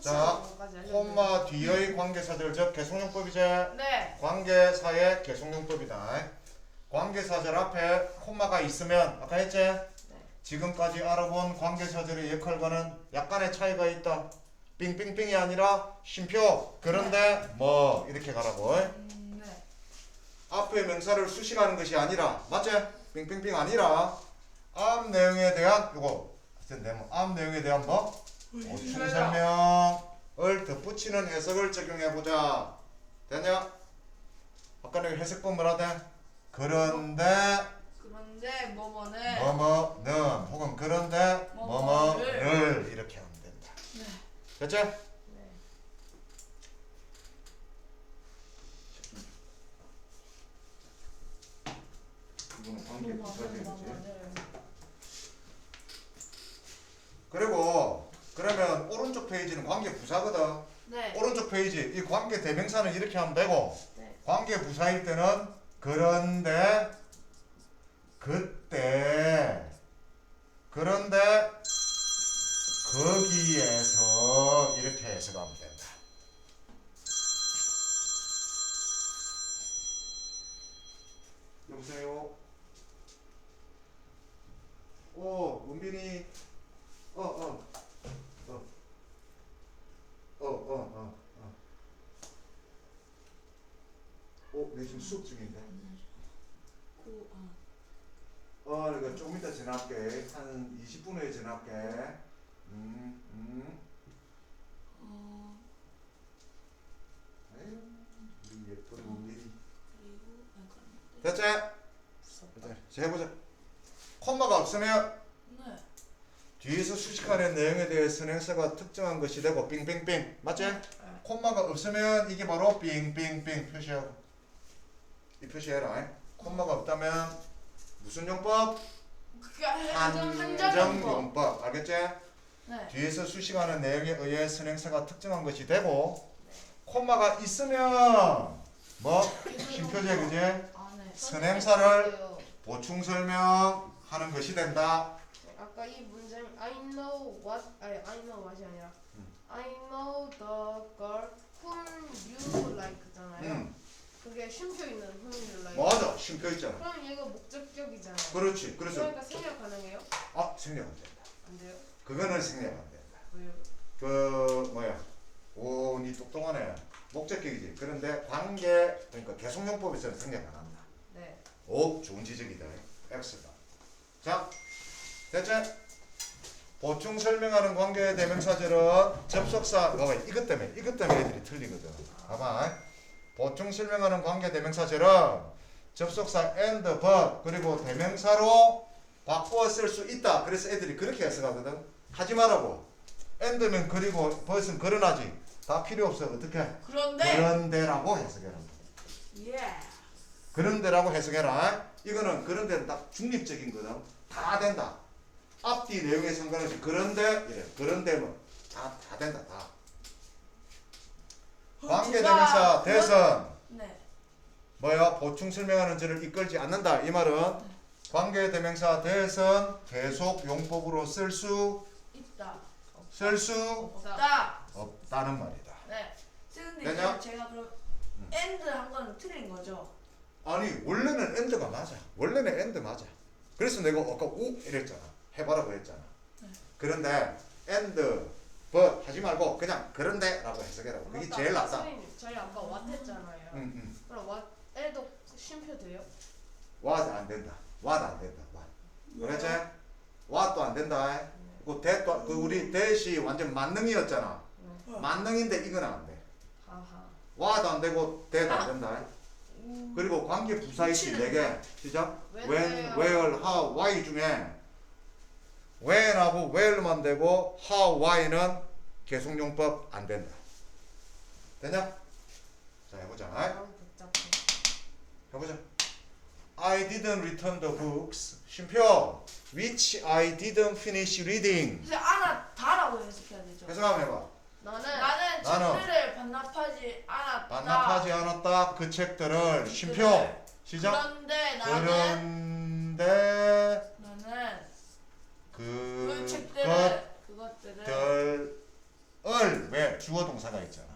자, 콤마 뒤의 관계사절 즉 계속용법이지. 네. 관계사의 계속용법이다. 관계사절 앞에 콤마가 있으면 아까 했지? 지금까지 알아본 관계사절의 역할과는 약간의 차이가 있다. 빙빙빙이 아니라 쉼표. 그런데 뭐 이렇게 가라고. 네. 앞에 명사를 수식하는 것이 아니라 맞지? 빙빙빙 아니라 앞 내용에 대한 요거 앞 내용에 대한 뭐? 보충 설명을 덧붙이는 해석을 적용해보자. 되냐? 아까 내가 해석본 뭐라 돼? 그런데 뭐뭐는 뭐뭐는 혹은 그런데 뭐뭐를 이렇게 하면 된다. 네. 됐지? 네. 이거는 관계 부사절이지. 그리고 그러면 오른쪽 페이지는 관계 부사거든. 네. 오른쪽 페이지 이 관계 대명사는 이렇게 하면 되고 네. 관계 부사일 때는 그런데 그때 그런데 거기에서 이렇게 해석하면 된다. 여보세요. 오, 은빈이. 내 지금 수업 중인데. 이거 조금 이따 전화할게. 한 20분 후에 전화할게. 아유, 우리 예쁜 은빈이. 됐지? 자, 해보자. 콤마가 없으면 네. 뒤에서 수식하는 내용에 대해 선행사가 특정한 것이 되고 빙빙빙 맞지? 콤마가 없으면 이게 바로 빙빙빙 표시하고 이 표시해라. 콤마가 없다면 무슨 용법? 한정용법. 알겠지? 네. 뒤에서 수식하는 내용에 의해 선행사가 특정한 것이 되고 콤마가 있으면 뭐? 쉼표제 그지? 네. 선행사를 보충 설명하는 것이 된다. 아까 이 문장 I know what이 아니라 I know the girl whom you like잖아요. 그게 쉼표 있는 whom you like. 맞아, 쉼표 있잖아. 그럼 얘가 목적격이잖아요. 그렇지, 그래서 그러니까 생략 가능해요? 생략 안 된다. 안 돼요? 그거는 생략 안 된다. 왜요? 그 뭐야? 오, 니 똑똑하네. 목적격이지. 그런데 관계 그러니까 계속용법에서는 생략 안 한다. 네. 오, 좋은 지적이다. X가. 자, 됐지? 보충 설명하는 관계 대명사절은 접속사 봐봐. 이것 때문에 애들이 틀리거든. 봐봐. 보충 설명하는 관계 대명사절은 접속사 and but 그리고 대명사로 바꾸어 쓸 수 있다. 그래서 애들이 그렇게 해석하거든. 하지 말라고. and면 그리고 but은 그러나지. 다 필요 없어. 어떻게? 그런데라고 해석해라. 예. 그런데라고 해석해라. 이거는 그런데는 딱 중립적인 거든. 다 된다. 앞뒤 내용에 상관없이 그런데 이래. 그런데면 다 된다. 다. 관계대명사 대선 네. 뭐야? 보충 설명하는 절을 이끌지 않는다. 이 말은 관계대명사 대선 계속 용법으로 쓸 수 있다. 없다는 말이다. 네. 근데 되냐? 제가 그럼 end 한 건 틀린 거죠? 아니 원래는 end가 맞아. 원래는 end 맞아. 그래서 내가 아까 오 이랬잖아. 해봐라고 했잖아. 그런데 and, but 하지 말고 그냥 그런데라고 해석해라고. 그게 제일 낫다. 선생님, 저희 아까 what 했잖아요. 그럼 what에도 쉼표 돼요? what 안 된다. what 안 된다. 그렇지? what도 안 된다. 그 that도 그 우리 that이 완전 만능이었잖아. 만능인데 이건 안 돼. 하하. what 안 되고 that 안 된다. 그리고 관계 부사이시 4개. 시작. when, where, how, why 중에 when하고 where만 되고 how, why는 계속용법 안 된다. 되냐? 자, 해보자. 해보자. I didn't return the books. 쉼표. Which I didn't finish reading. 그래서 다라고 해석해야 되죠. 해석하면 해봐. 나는 나는 책들을 반납하지 않았다. 반납하지 않았다. 그 책들을 쉼표. 시작. 그런데 나는 그 책들을 그것들을 주어 동사가 있잖아.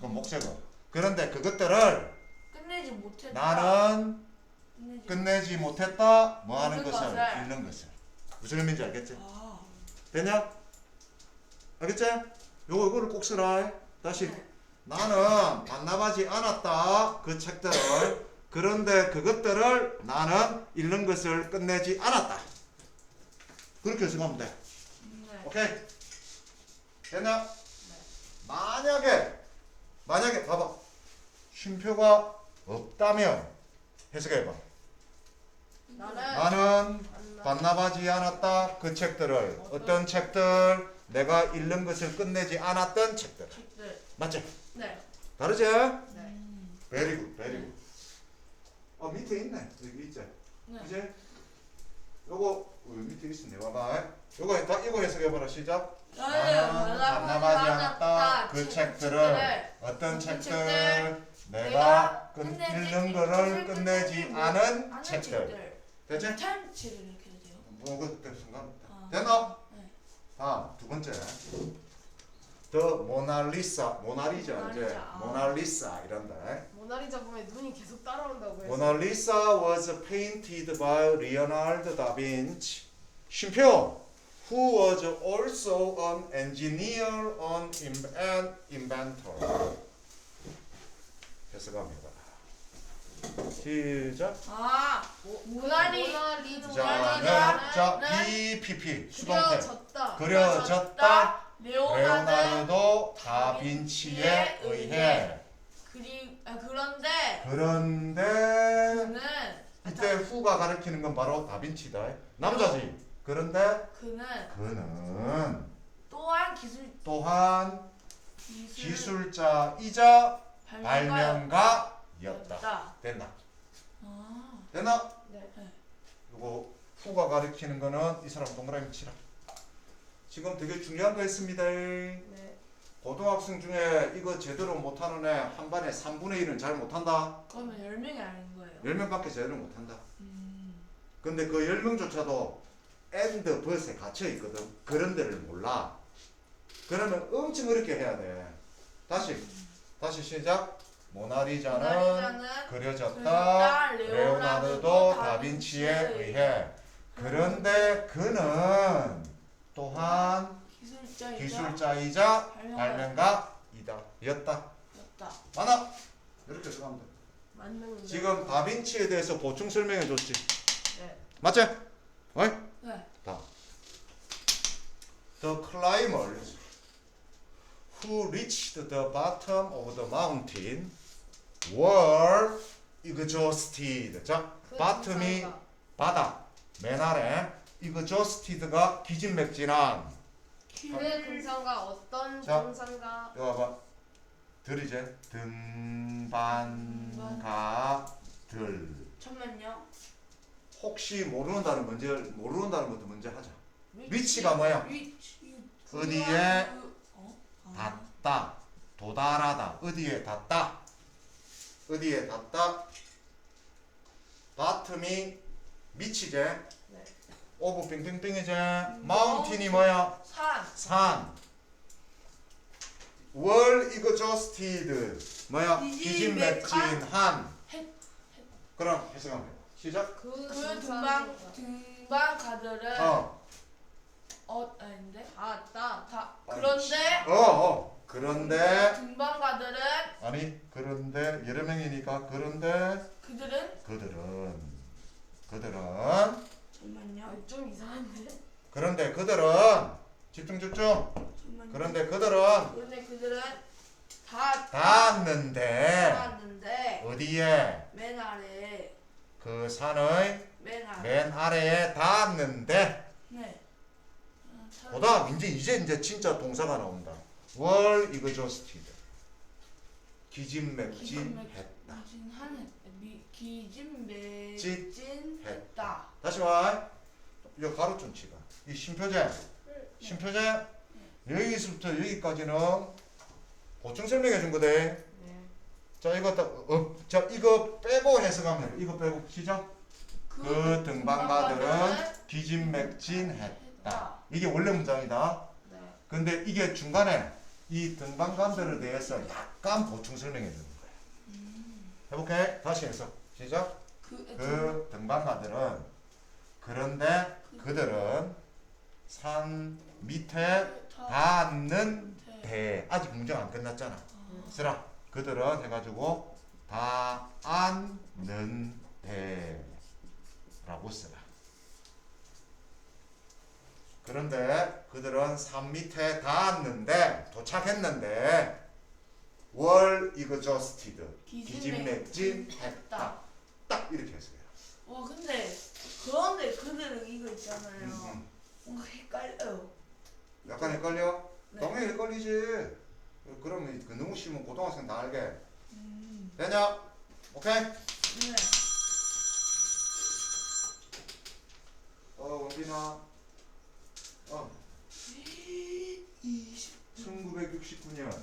그 목적어. 그런데 그것들을 끝내지 못했다. 나는 끝내지 못했다. 뭐 하는 읽는 것을? 것을. 읽는 것을. 무슨 의미인지 알겠지? 아, 되냐? 알겠지? 요거를 꼭 쓰라. 다시. 네. 나는 반납하지 않았다. 그 책들을. 그런데 그것들을 나는 읽는 것을 끝내지 않았다. 그렇게 해석하면 돼. 네. 오케이? 됐냐? 만약에 봐봐. 쉼표가 없다면 해석해봐. 나는 반납하지 않았다. 그 책들을. 어떤 책들? 내가 읽는 것을 끝내지 않았던 책들. 책들. 맞지? 네. 다르지? 네. very good, very good. 밑에 있네. 여기 있지? 네. 그지? 요거 밑에 있었네. 봐봐. 이거 해석해봐라. 시작. 나는 반납하지 않았다. 그 책들을. 어떤 책들? 내가 읽는 거를 끝내지 않은 책들. 됐지? 타임치를 이렇게 해도 돼요? 뭐 그때 순간 아. 됐나? 네. 다음 두 번째. The 모나리자 이제 모나리자. 모나리사 이런다. 모나리자 보면 눈이 계속 따라온다고 해서. 모나리사 was painted by Leonardo da Vinci. 쉼표 who was also an engineer and inventor. 해석합니다. 시작. 아, 모나리자는 자, BPP 수동태 그려졌다. 레오나르도 다빈치에 의해. 그런데 그런데 그는 이때 후가 가리키는 건 바로 다빈치다. 남자지. 그런데 그는 또한 기술자이자 발명가였다. 됐나? 아, 됐나? 네. 이거 후가 가리키는 거는 이 사람 동그라미 치라. 지금 되게 중요한 거 했습니다. 네. 고등학생 중에 이거 제대로 못하는 애 한 반에 3분의 1은 잘 못한다. 그러면 10명이 아닌 거예요. 10명밖에 제대로 못한다. 근데 그 10명 조차도 and but에 갇혀 있거든. 그런 데를 몰라. 그러면 엄청 어렵게 해야 돼. 다시 시작. 모나리자는 그려졌다. 레오나르도 다빈치에 의해. 그런데 그는 또한 기술자이자 발명가였다. 맞나? 이렇게 생각하면 돼. 맞는 지금 다빈치에 대해서 보충 설명해 줬지. 네. 맞지? 어이? 네. 다음. The climbers who reached the bottom of the mountain were exhausted. 자, bottom이 바닥, 맨 아래. exhausted가 기진맥진한. 그 등산가 어떤 자. 등산가 이거 봐봐. 들이제. 등반가들. 잠깐만요. 혹시 모르는 단어 먼저 하자. 위치가 뭐야? 어디에 닿다, 도달하다, 어디에 닿다, 바텀이 밑이제, 네. 오브 빙빙빙이제, 마운틴이 뭐야? 산. 월 exhausted 뭐야? 기진맥진한. 그럼 해석하면 돼. 시작. 그 등반가들은 아닌데? 그런데 등반가들은 아니 그런데 여러 명이니까 그런데 그들은 잠깐만요. 좀 이상한데. 그런데 그들은 집중 잠깐만요. 그런데 그들은 그들은 닿았는데 어디에? 맨 아래 그 산의 맨 아래 맨 아래에 닿았는데. 네. 보다 이제 진짜 동사가 나온다. 월 exhausted 기진맥진했다. 기진맥진했다. 다시 와. 이거 가로 좀 치가. 이 심표제. 여기서부터 여기까지는 보충 설명해 준 거대. 네. 자 이거 빼고 해석하면 이거 빼고 시작. 그 등반가들은 기진맥진했다. 이게 원래 문장이다. 네. 근데 이게 중간에 이 등반관들에 대해서 약간 보충 설명해 주는 거야. 해볼게. 다시 해서 시작. 그 등반가들은 그런데 그들은 산 밑에 닿는 데 아직 문제가 안 끝났잖아. 쓰라. 그들은 해가지고 닿는 데라고 쓰라. 그런데 그들은 산 밑에 닿았는데 도착했는데 were exhausted 기진맥진했다. 딱 이렇게 했어요. 와 근데 그런데 그들은 이거 있잖아요. 음. 뭔가 헷갈려요. 약간 헷갈려? 네. 당연히 헷갈리지. 그러면 그 너무 쉬면 고등학생 다 알게. 음. 되냐? 오케이? 네. 원빈아. 20. 1969년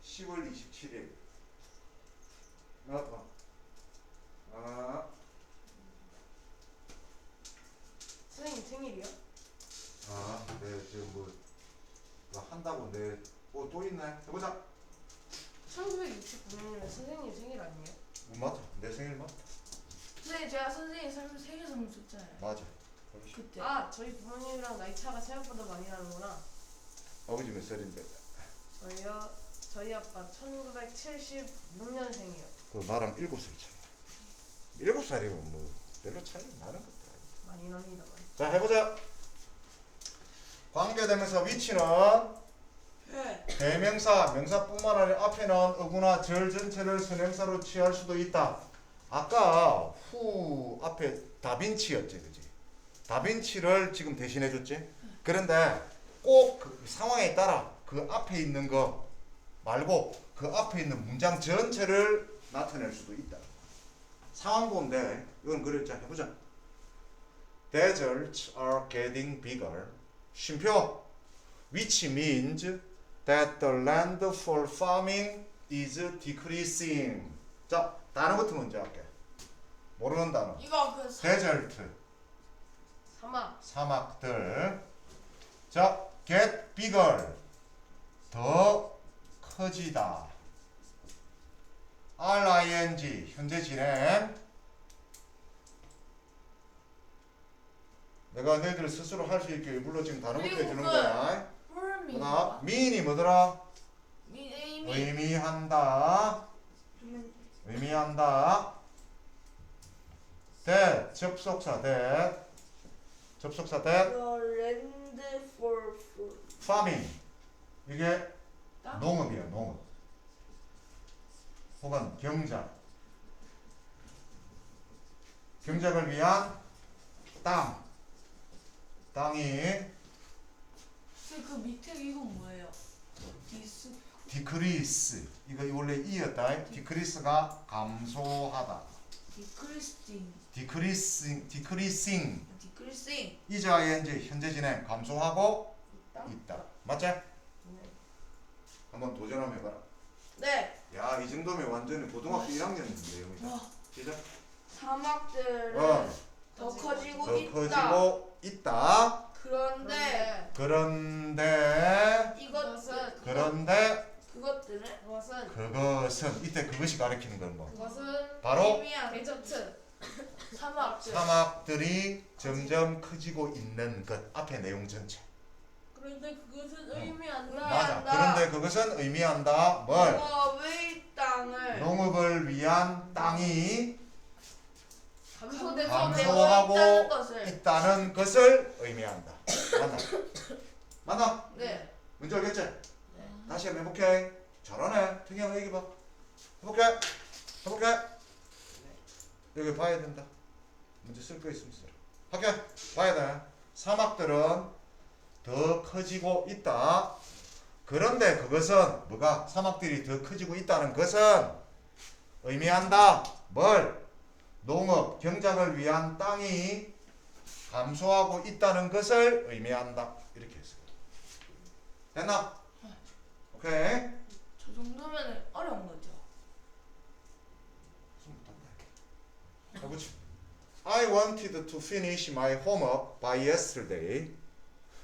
10월 27일. 선생님 생일이요? 네, 지금 뭐 한다고 또 있네. 해보자. 1969년이면 선생님 생일 아니에요? 맞아. 내 생일 맞다. 선생님 제가 선생님 생일 선물 줬잖아요. 맞아. 그때. 아 저희 부모님이랑 나이 차가 생각보다 많이 나는구나. 아버지 몇 살인데? 저희요? 저희 아빠 1976년생이요. 그 나랑 7살 차이. 7살이면 뭐 별로 차이 나는 것도 아니야. 많이 납니다. 많이. 자, 해보자. 관계대명사 위치는 네. 대명사, 명사뿐만 아니라 앞에는 어구나 절 전체를 선행사로 취할 수도 있다. 아까 후 앞에 다빈치였지, 그지? 다빈치를 지금 대신해줬지? 그런데 꼭 그 상황에 따라 그 앞에 있는 거 말고 그 앞에 있는 문장 전체를 나타낼 수도 있다. 상황 보는데 이건 그랬자. 해보자. Deserts are getting bigger. 쉼표. Which means that the land for farming is decreasing. 자, 단어부터 먼저 할게. 모르는 단어. 이거 그 Desert. 사막. 사막들. 자, get bigger. 더 커지다. ring 현재 진행. 내가 너희들 스스로 할 수 있게 일부러 지금 단어부터 그리고 해주는 그 거야. 뿔미. 그다음 mean이 뭐더라? 미미. 의미한다. 의미한다. that 접속사 that 접속사 that land for food. farming 이게 농업이야. 농업 혹은 경작 경작을 위한 땅이 그 밑에 이건 뭐예요? 디스. decrease 이거 원래 이었다. decrease가 감소하다. 디크리스팅. decreasing 디크리싱. 이제 ing 현재 진행 감소하고 있다. 맞지? 네. 한번 도전 한번 해봐라. 네. 야, 이 정도면 완전히 고등학교 1학년 내용이다. 와. 시작. 사막들은 더 커지고 더 있다. 커지고 있다. 그런데 그런데 그것들은 그것은 이때 그것이 가리키는 건 뭐? 그것은 바로 미미한 데저트. 사막들. 사막들이 점점 커지고 있는 것. 앞에 내용 전체. 그런데 그것은 의미한다. 맞아. 그런데 그것은 의미한다. 뭘? 농업의 땅을 농업을 위한 땅이 감소되고 감소하고 있다는 것을. 있다는 것을 의미한다. 맞나? 네. 문제 알겠지? 네. 다시 한번 해볼게. 잘하네. 특이한 거 얘기해봐. 해볼게. 여기 봐야 된다. 문제 쓸 거 있으면 써라. 할게. 봐야 돼. 사막들은 더 커지고 있다. 그런데 그것은 뭐가? 사막들이 더 커지고 있다는 것은 의미한다. 뭘? 농업, 경작을 위한 땅이 감소하고 있다는 것을 의미한다. 이렇게 했어요. 됐나? 오케이. 저 정도면 어려운 거죠. 해보지. I wanted to finish my homework by yesterday.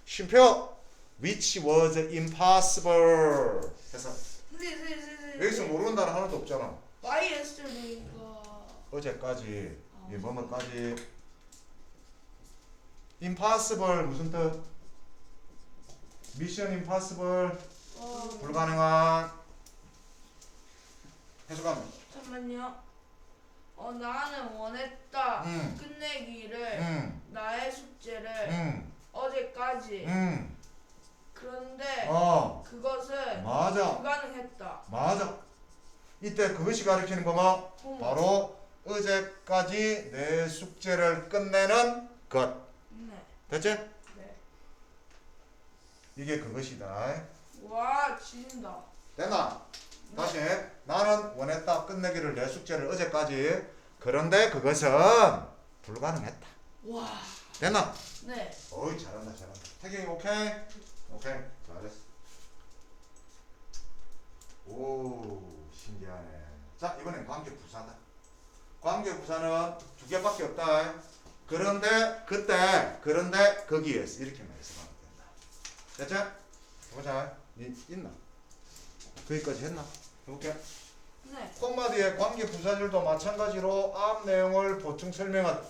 쉼표. which was impossible 해서 네. 여기서 모르는 단어 하나도 없잖아. yesterday가 어제까지 이 뭐뭐까지 impossible 무슨 뜻? 미션 impossible 불가능한 해석하면 잠깐만요. 나는 원했다. 끝내기를 나의 숙제를 어제까지. 그런데 그것은 맞아 불가능했다. 맞아 이때 그것이 가리키는 거뭐 바로 어제까지 내 숙제를 끝내는 것 네. 됐지? 네. 이게 그것이다 와 진다. 됐나? 다시 나는 원했다 끝내기를 내 숙제를 어제까지 그런데 그것은 불가능했다 와. 됐나? 네. 어이 잘한다 태경이 오케이? 오케이 잘했어 오 신기하네 자 이번엔 관계부사다 관계부사는 두 개밖에 없다 그런데 그때 그런데 거기에서 이렇게만 해석하면 된다 됐지? 보자 있나? 거기까지 했나? 해볼게 네. 콤마 뒤에 관계부사절도 마찬가지로 앞 내용을 보충 설명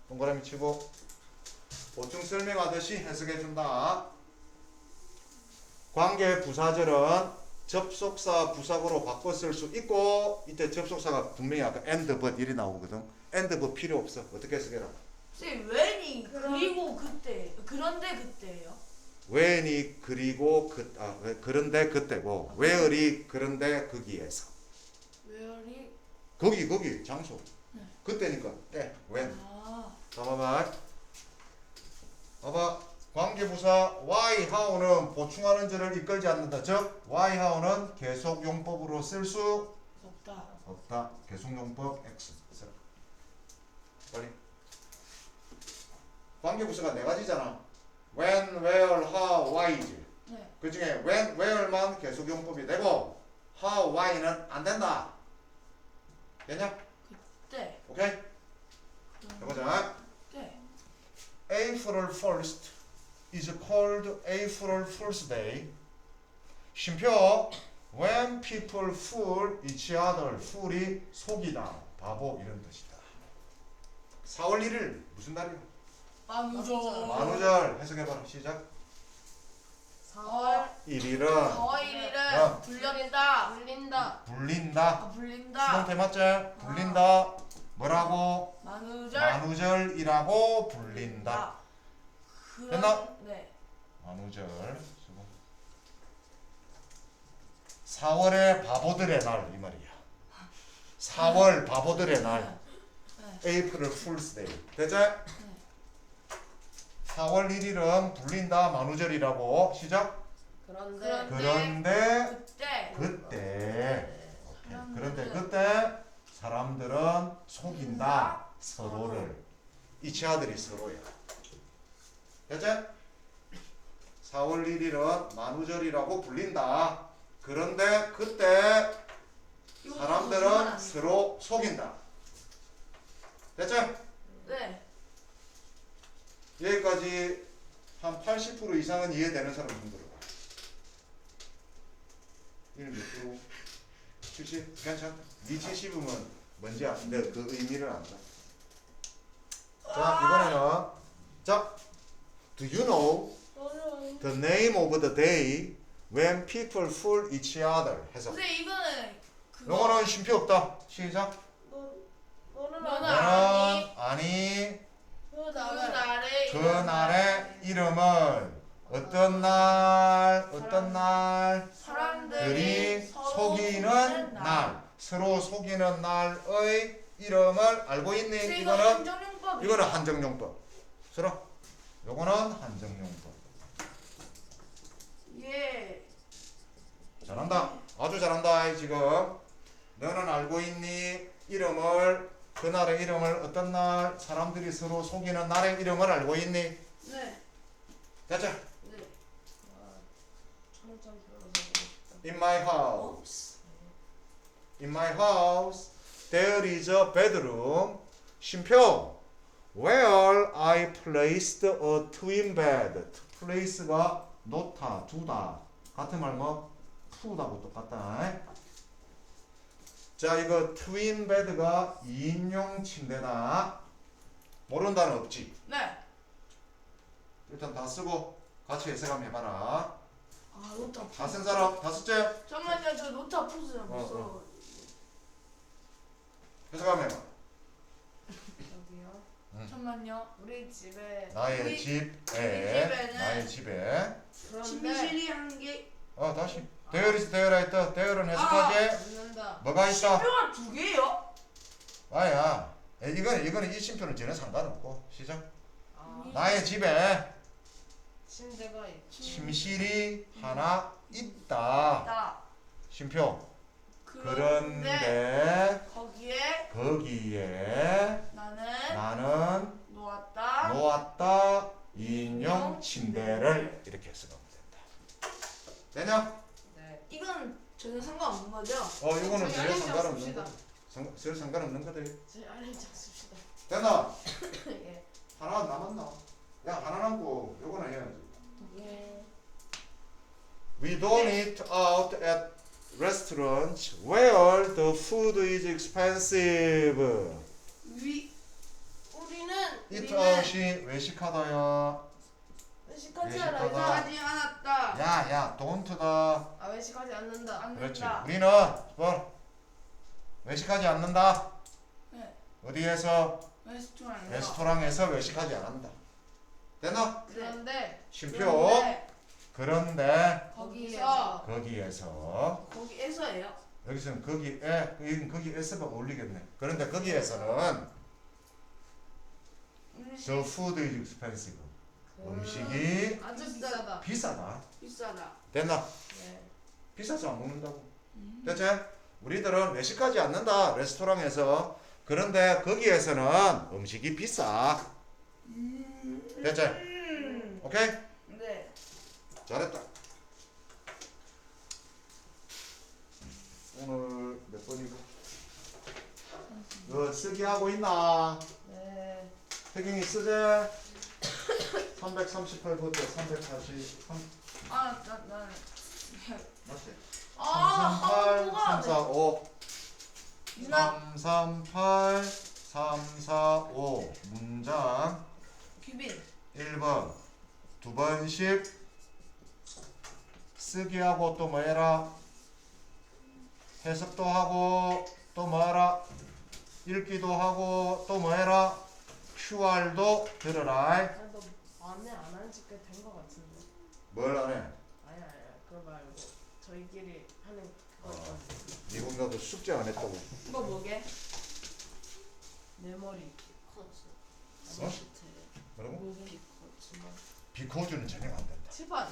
동그라미 치고 보충 설명하듯이 해석해준다. 관계부사절은 접속사 부사구로 바꿔 쓸 수 있고 이때 접속사가 분명히 아까 and but 일이 나오거든. and but 필요 없어. 어떻게 해석해라? 쌤 when이 그리고 그때 그런데 그때예요. when이 그리고 그런데 그때고 where이 그런데 거기에서 where이 거기 장소 네. 그때니까 때 when 아. 봐봐 관계부사 why, how는 보충하는 절을 이끌지 않는다. 즉 why, how는 계속용법으로 쓸 수 없다. 계속용법 X 빨리 관계부사가 네 가지잖아. when, where, how, why지. 네. 그 중에 when, where만 계속용법이 되고 how, why는 안 된다. 됐냐? 그때. 오케이? 해보자. 네. April 1st is called April Fool's Day. 쉼표 when people fool each other. fool이 속이다, 바보 이런 뜻이다. 4월 1일 무슨 날이야? 만우절. 만우절 해석해봐라. 시작. 4월 1일은 4월 1일은 불렸다. 불린다. 불린다. 불린다. 수동태 맞지? 불린다. 뭐라고? 만우절. 만우절이라고 불린다. 됐나? 네. 만우절. 4월의 바보들의 날 이 말이야. 4월 바보들의 날. April Fool's Day. 됐지? 4월 1일은 불린다 만우절이라고. 시작. 그런데 그때 그런데 그때 사람들은 속인다 서로를. 이치아들이 서로야. 됐지? 4월 1일은 만우절이라고 불린다. 그런데 그때 사람들은 서로 속인다. 됐지? 네. 여기까지 한 80% 이상은 이해되는 사람 좀 들어봐. 1 몇 프로? 70? 괜찮다. 네 70이면 뭔지 아는데 그 의미를 안다. 자 이번에는 자 Do you know the name of the day when people fool each other? 해서 근데 이거는 그거. 영어는 쉼표 없다. 시작. 너는 아니 그날의 그날의 이름을 어떤 날 사람들이 서로 속이는 날 서로 속이는 날의 이름을 알고 있니? 한정용법. 이거는 한정용법. 들어. 요거는 한정용법. 예. 잘한다. 아주 잘한다. 지금 너는 알고 있니? 이름을 그날의 이름을 어떤 날 사람들이 서로 속이는 날의 이름을 알고 있니? 네. 됐죠? 네. In my house. In my house there is a bedroom. 쉼표 where I placed a twin bed. place가 놓다, 두다. 같은 말 뭐? 푸다고 똑같다. 자, 이거 트윈 베드가 2인용 침대다. 모르는 단어 없지? 네. 일단 다 쓰고 같이 해석 한번 해봐라. 아 노타 다 쓴 사람 다 썼지? 잠깐만요 저 노타 푸스를 못 어, 써. 해석 한번 해봐. 여기요. 잠깐만요. 우리 집에 나의 우리 집에, 집에는 나의 집에. 그런데 침실이 한 개. 다시. 대열이 대열아 했다. 대열은 해석하지? 듣는다. 뭐가 있다? 뼈가 두 개요? 아야. 이거는 이 심표는 전혀 상관없고. 시작. 아, 나의 집에 침대가 있. 침실이 하나 있다. 나. 심표. 그런데 그런데 거기에 거기에 나는 놓았다. 놓았다 인용 침대를 이렇게 써가면 된다. 되냐? 네. 이건 전혀 상관없는 거죠? 이거는 저희 전혀 알렌장 상관없는 씁시다. 거다. 전혀 상관없는 거다. 저희 알렌장 씁시다. 됐나? 예. 하나 남았나? 야, 하나 남고 요거는 해야지. 예. We don't eat out at restaurants where the food is expensive. 우리는 eat out이 외식하다야. 외식하지 외식하다. 않아. 하지 않았다. 야, don't다. 아 외식하지 않는다. 그렇지. 않는다. 우리는 뭐 외식하지 않는다. 네. 어디에서? 레스토랑에서. 레스토랑에서 외식하지 않는다. 됐나? 그런데 심표. 그런데 거기에서 거기에서예요. 여기서는 거기에서만 올리겠네. 그런데 거기에서는 the food is expensive. 음식이 아주 비싸다. 비싸다. 비싸다. 됐나? 네. 비싸서 안 먹는다고. 됐지? 우리들은 외식하지 않는다. 레스토랑에서. 그런데 거기에서는 음식이 비싸. 됐지? 오케이? 네. 잘했다. 오늘 몇 번이고? 너 쓰기 하고 있나? 네. 태경이 쓰지? 338부터 343 나는. 맞지? 아, 338, 345 유나 338, 345 문장 규빈. 1번 두 번씩 쓰기 하고 또 뭐 해라? 해석도 하고 또 뭐 하라? 읽기도 하고 또 뭐 해라? QR도 들어라. 너 안에 안 하는 지 꽤 된 거 같은데. 뭘 안 해? 아니 그거 말고 저희끼리 하는 그거 있거든요. 미국 나도 숙제 안 했다고. 이거 뭐게? 메모리 커즈. 어? 뭐라고? 뭐게? 비코주는 전혀 안 된다. 칠판.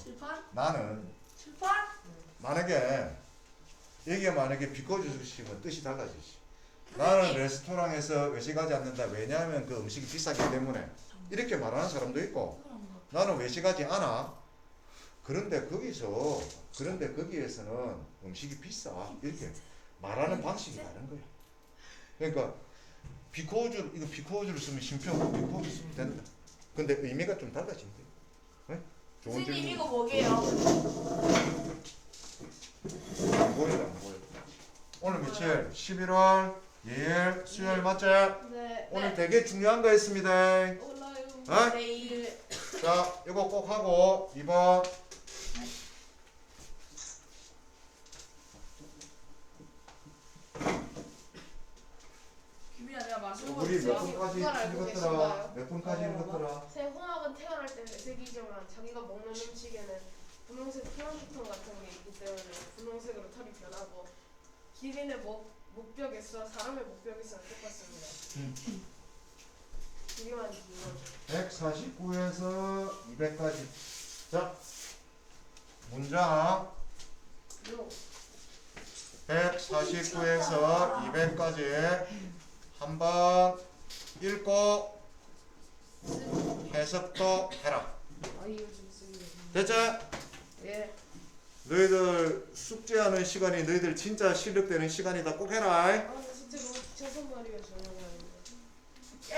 칠판? 나는 칠판? 만약에 여기에 만약에 비코주 시면 뜻이 달라지지. 나는 레스토랑에서 외식하지 않는다. 왜냐하면 그 음식이 비싸기 때문에. 이렇게 말하는 사람도 있고 나는 외식하지 않아. 그런데 거기에서는 음식이 비싸. 이렇게 말하는 방식이 다른 거야. 그러니까 비코주를 쓰면 심표하고 비코주 쓰면 된다. 근데 의미가 좀 달라진대. 네? 좋은 선생님 질문. 이거 뭐게요? 안 보여. 오늘 며칠? 11월 2일 수요일 맞지? 네. 오늘 되게 중요한 거 있습니다. 올라요. 어? 내일. 자, 이거 꼭 하고 2번. 규빈아 내가 마시고 우리 몇 있어. 분까지 그걸 알고 읽었더라? 계신가요? 몇 분까지 읽었더라? 새홍학은 태어날 때 회색이지만 자기가 먹는 음식에는 분홍색 플랑크톤 같은 게 있기 때문에 분홍색으로 털이 변하고 기린의 목벽에서 사람의 목벽에서는 똑같습니다. 길이만 길어져. 149에서 200까지. 자, 문장 요. 149에서 200까지 한번 읽고 해석도 해라. 아 이거 좀 쓰기. 됐지? 예. 너희들 숙제하는 시간이 너희들 진짜 실력되는 시간이다. 꼭 해라. 아, 나 진짜 너무 귀찮단 말이에요, 저녁에.